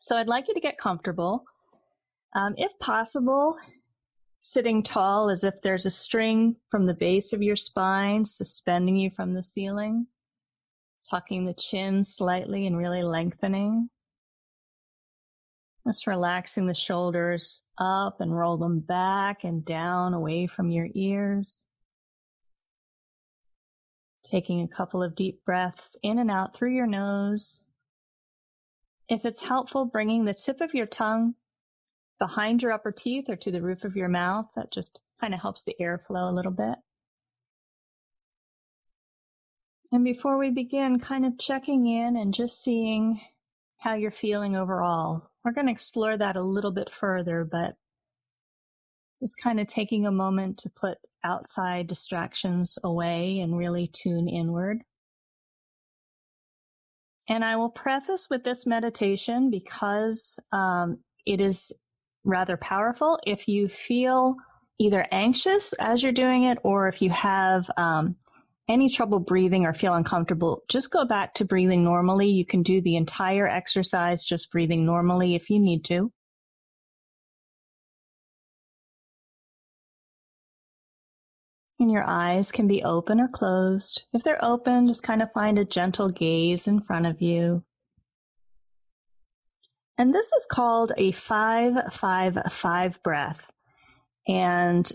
So I'd like you to get comfortable. If possible, sitting tall as if there's a string from the base of your spine suspending you from the ceiling, tucking the chin slightly and really lengthening. Just relaxing the shoulders up and roll them back and down away from your ears. Taking a couple of deep breaths in and out through your nose. If it's helpful, bringing the tip of your tongue behind your upper teeth or to the roof of your mouth. That just kind of helps the airflow a little bit. And before we begin, kind of checking in and just seeing how you're feeling overall. We're going to explore that a little bit further, but just kind of taking a moment to put outside distractions away and really tune inward. And I will preface with this meditation because it is rather powerful. If you feel either anxious as you're doing it, or if you have any trouble breathing or feel uncomfortable, just go back to breathing normally. You can do the entire exercise just breathing normally if you need to. And your eyes can be open or closed. If they're open, just kind of find a gentle gaze in front of you. And this is called a 5-5-5 breath. And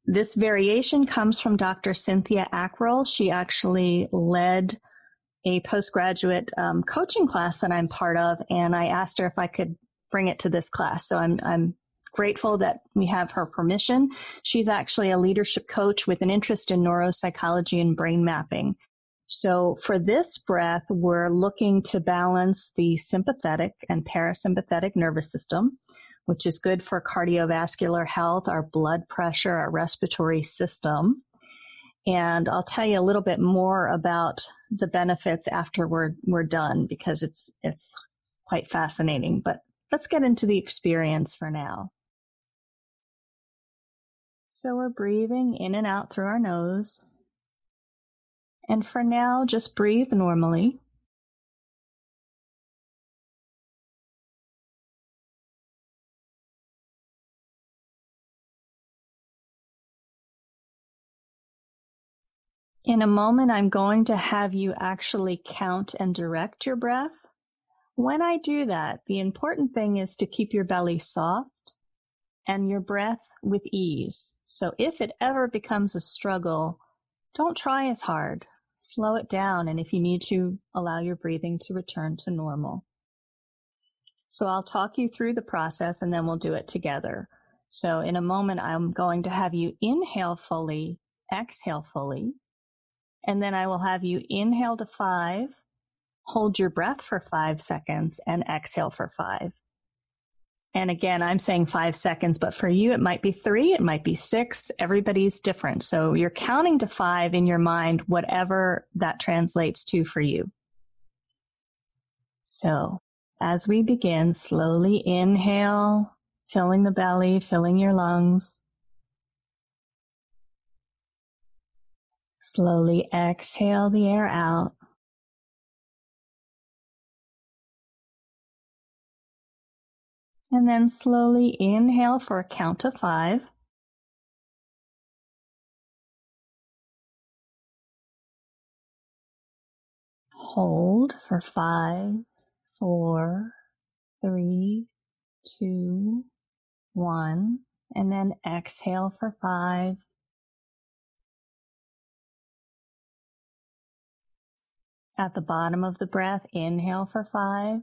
this variation comes from Dr. Cynthia Ackrill. She actually led a postgraduate coaching class that I'm part of, and I asked her if I could bring it to this class. So I'm grateful that we have her permission. She's actually a leadership coach with an interest in neuropsychology and brain mapping. So for this breath, we're looking to balance the sympathetic and parasympathetic nervous system, which is good for cardiovascular health, our blood pressure, our respiratory system. And I'll tell you a little bit more about the benefits after we're done, because it's quite fascinating. But let's get into the experience for now. So we're breathing in and out through our nose. And for now, just breathe normally. In a moment, I'm going to have you actually count and direct your breath. When I do that, the important thing is to keep your belly soft and your breath with ease. So if it ever becomes a struggle, don't try as hard. Slow it down, and if you need to, allow your breathing to return to normal. So I'll talk you through the process, and then we'll do it together. So in a moment, I'm going to have you inhale fully, exhale fully, and then I will have you inhale to 5, hold your breath for 5 seconds, and exhale for 5. And again, I'm saying 5 seconds, but for you, it might be 3, it might be 6. Everybody's different. So you're counting to 5 in your mind, whatever that translates to for you. So as we begin, slowly inhale, filling the belly, filling your lungs. Slowly exhale the air out. And then slowly inhale for a count of 5. Hold for 5, 4, 3, 2, 1. And then exhale for 5. At the bottom of the breath, inhale for 5.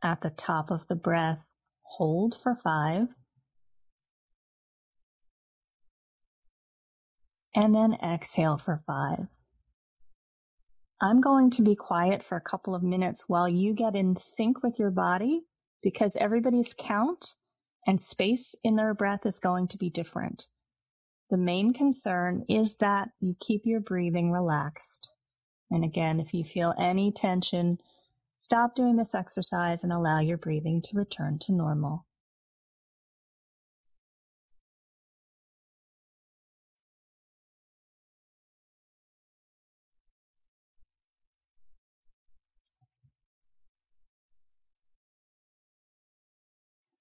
At the top of the breath, hold for 5. And then exhale for 5. I'm going to be quiet for a couple of minutes while you get in sync with your body, because everybody's count and space in their breath is going to be different. The main concern is that you keep your breathing relaxed. And again, if you feel any tension, stop doing this exercise and allow your breathing to return to normal.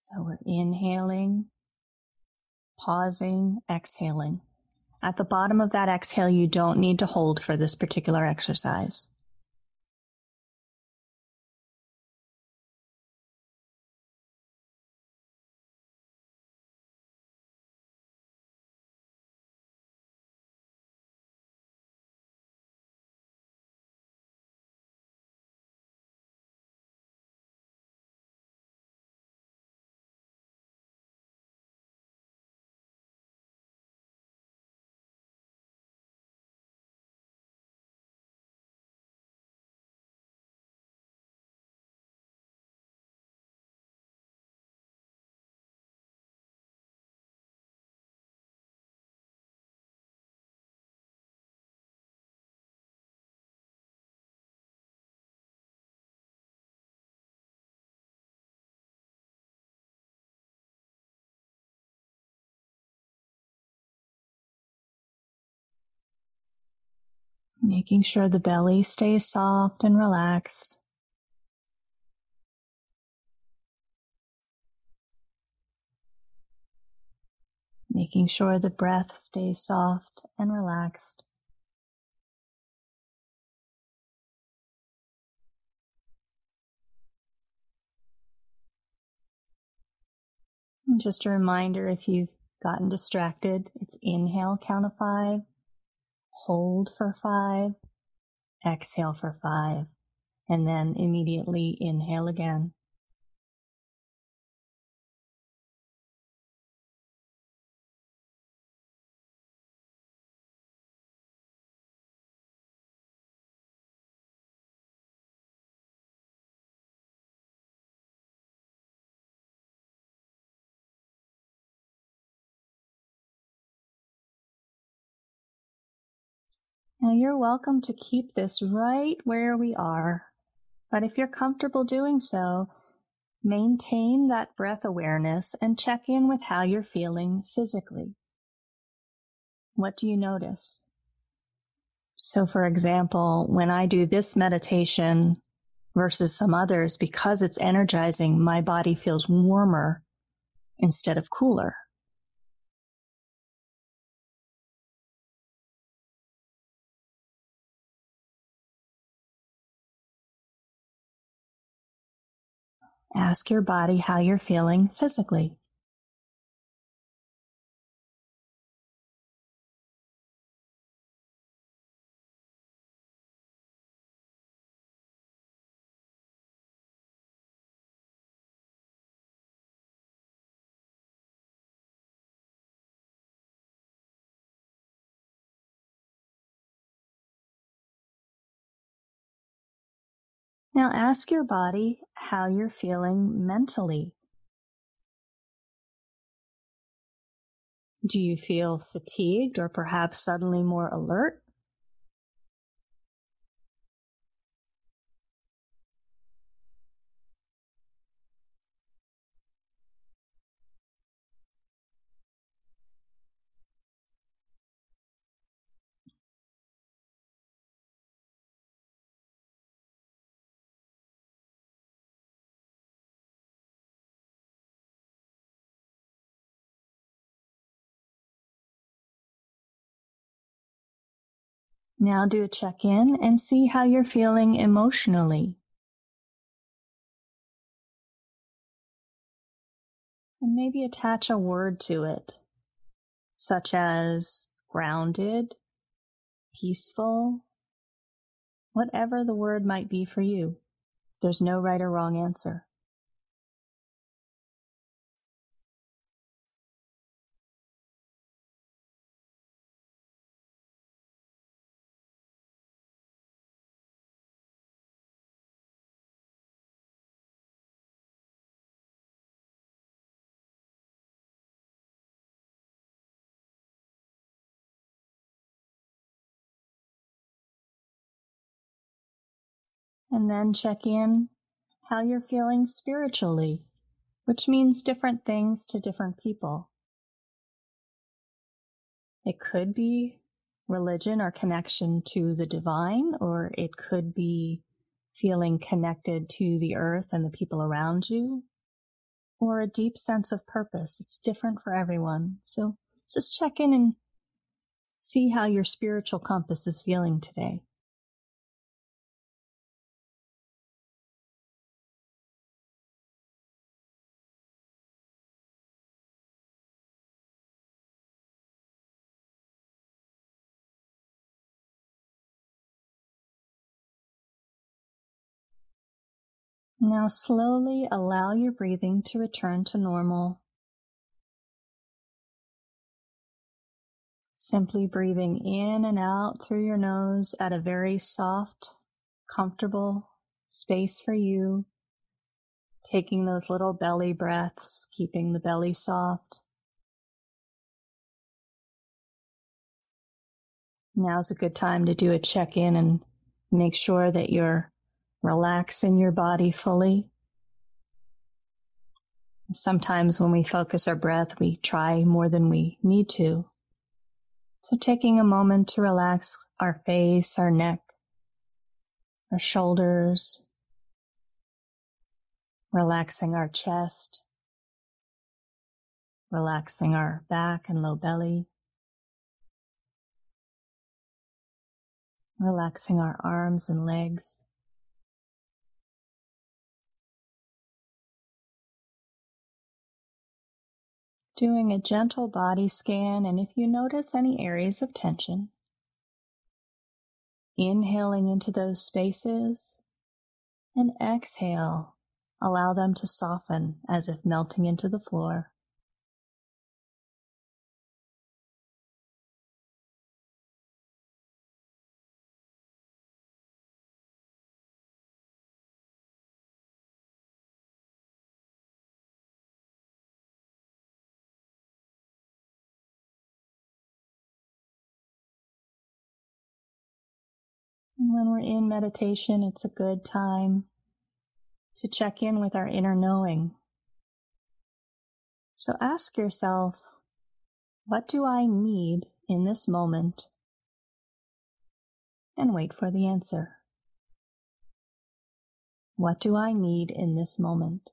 So we're inhaling, pausing, exhaling. At the bottom of that exhale, you don't need to hold for this particular exercise. Making sure the belly stays soft and relaxed. Making sure the breath stays soft and relaxed. And just a reminder, if you've gotten distracted, it's inhale, count of 5, hold for 5, exhale for 5, and then immediately inhale again. Now you're welcome to keep this right where we are, but if you're comfortable doing so, maintain that breath awareness and check in with how you're feeling physically. What do you notice? So for example, when I do this meditation versus some others, because it's energizing, my body feels warmer instead of cooler. Ask your body how you're feeling physically. Now ask your body how you're feeling mentally. Do you feel fatigued or perhaps suddenly more alert? Now do a check-in and see how you're feeling emotionally. And maybe attach a word to it, such as grounded, peaceful, whatever the word might be for you. There's no right or wrong answer. And then check in how you're feeling spiritually, which means different things to different people. It could be religion or connection to the divine, or it could be feeling connected to the earth and the people around you. or a deep sense of purpose. It's different for everyone. So just check in and see how your spiritual compass is feeling today. Now slowly allow your breathing to return to normal. Simply breathing in and out through your nose at a very soft, comfortable space for you. Taking those little belly breaths, keeping the belly soft. Now's a good time to do a check-in and make sure that you're relaxing your body fully. Sometimes when we focus our breath, we try more than we need to. So taking a moment to relax our face, our neck, our shoulders, relaxing our chest, relaxing our back and low belly, relaxing our arms and legs. Doing a gentle body scan, and if you notice any areas of tension, inhaling into those spaces and exhale, allow them to soften as if melting into the floor. And when we're in meditation, it's a good time to check in with our inner knowing. So ask yourself, what do I need in this moment? And wait for the answer. What do I need in this moment?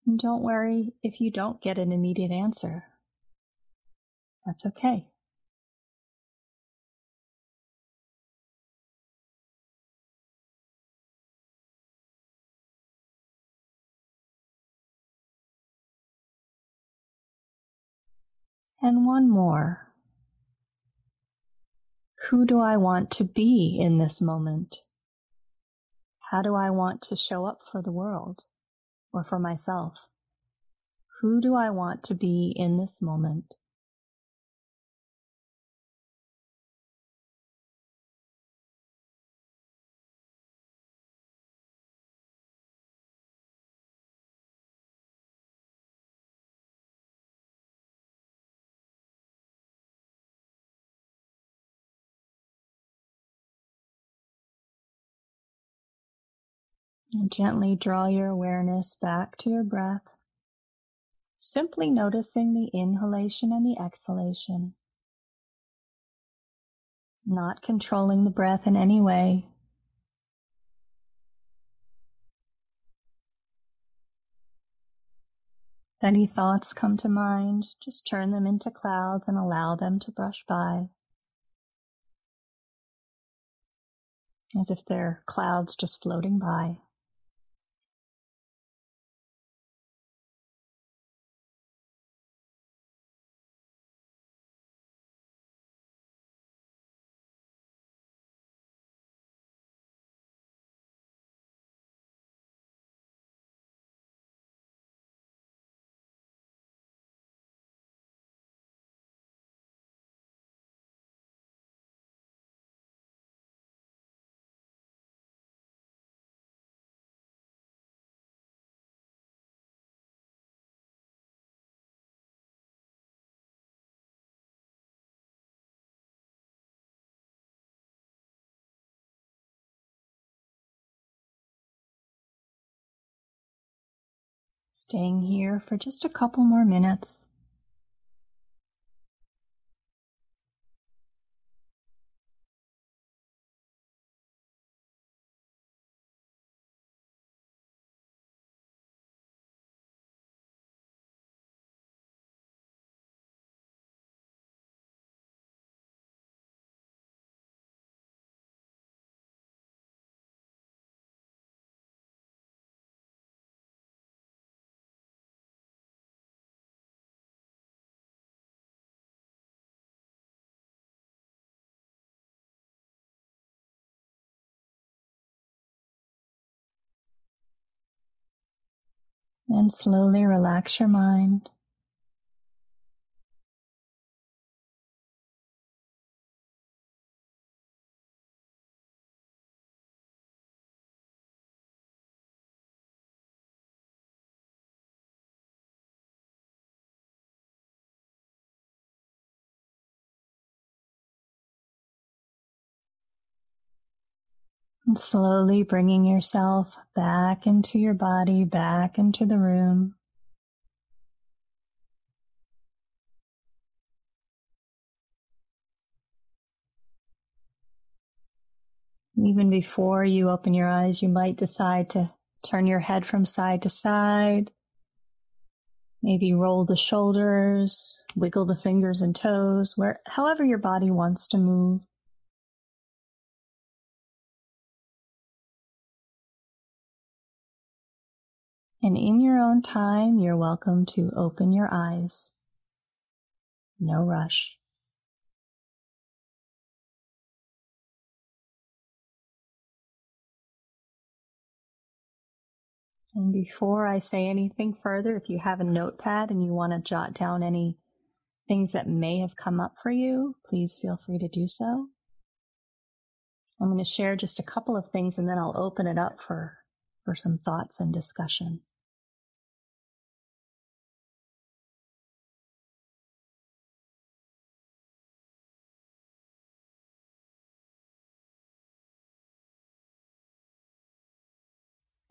And don't worry if you don't get an immediate answer. That's okay. And one more. Who do I want to be in this moment? How do I want to show up for the world or for myself? Who do I want to be in this moment? And gently draw your awareness back to your breath, simply noticing the inhalation and the exhalation, not controlling the breath in any way. If any thoughts come to mind, just turn them into clouds and allow them to brush by, as if they're clouds just floating by. Staying here for just a couple more minutes. And slowly relax your mind. And slowly bringing yourself back into your body, back into the room. Even before you open your eyes, you might decide to turn your head from side to side. Maybe roll the shoulders, wiggle the fingers and toes, however your body wants to move. And in your own time, you're welcome to open your eyes. No rush. And before I say anything further, if you have a notepad and you want to jot down any things that may have come up for you, please feel free to do so. I'm going to share just a couple of things and then I'll open it up for some thoughts and discussion.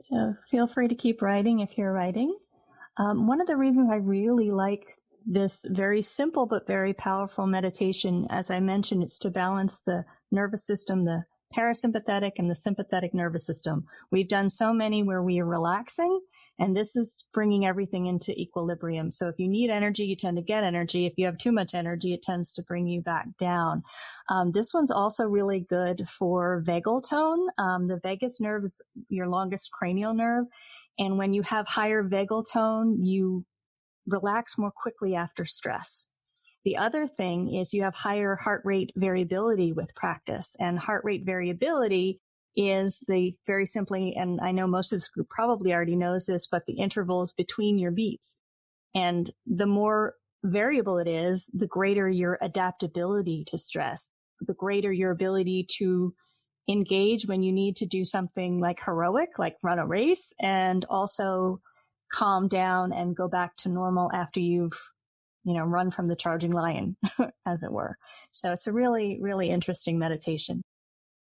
So feel free to keep writing if you're writing. One of the reasons I really like this very simple but very powerful meditation, as I mentioned, it's to balance the nervous system, the parasympathetic and the sympathetic nervous system. We've done so many where we are relaxing, and this is bringing everything into equilibrium. So if you need energy, you tend to get energy. If you have too much energy, it tends to bring you back down. This one's also really good for vagal tone. The vagus nerve is your longest cranial nerve. And when you have higher vagal tone, you relax more quickly after stress. The other thing is you have higher heart rate variability with practice. And heart rate variability is very simply, and I know most of this group probably already knows this, but the intervals between your beats. And the more variable it is, the greater your adaptability to stress, the greater your ability to engage when you need to do something like heroic, like run a race, and also calm down and go back to normal after you've, run from the charging lion, as it were. So it's a really, really interesting meditation.